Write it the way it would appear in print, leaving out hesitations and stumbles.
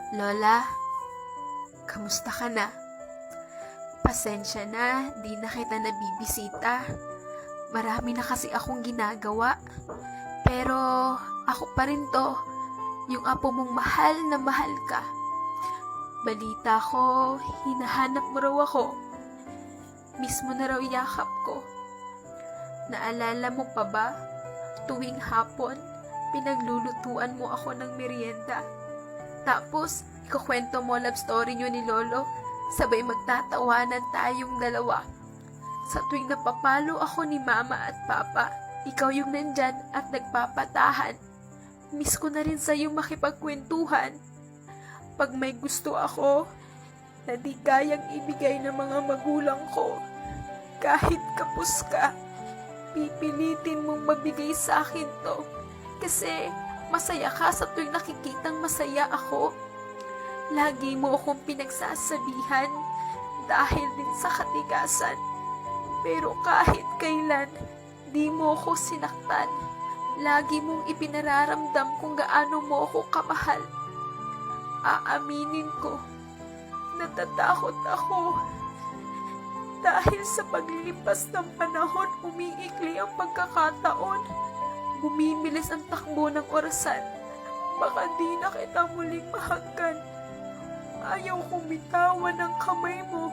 Lola, kamusta ka na? Pasensya na, di na kita nabibisita. Marami na kasi akong ginagawa. Pero ako pa rin to, yung apo mong mahal na mahal ka. Balita ko, hinahanap mo raw ako. Mismo na raw yakap ko. Naalala mo pa ba? Tuwing hapon, pinaglulutuan mo ako ng merienda. Tapos, ikukwento mo love story nyo ni Lolo, sabay magtatawanan tayong dalawa. Sa tuwing napapalo ako ni Mama at Papa, ikaw yung nandyan at nagpapatahan. Miss ko na rin sa'yo makipagkwentuhan. Pag may gusto ako, na di kayang ibigay ng mga magulang ko, kahit kapos ka, pipilitin mong mabigay sa akin to. Kasi masaya ka sa tuwing nakikitang masaya ako. Lagi mo akong pinagsasabihan dahil din sa katigasan. Pero kahit kailan, di mo ako sinaktan. Lagi mong ipinararamdam kung gaano mo ako kamahal. Aaminin ko, natatakot ako. Dahil sa paglilipas ng panahon, umiikli ang pagkakataon. Bumimilis ang takbo ng orasan. Baka di na kita muling mahagkan. Ayaw kong bitawan ng kamay mo.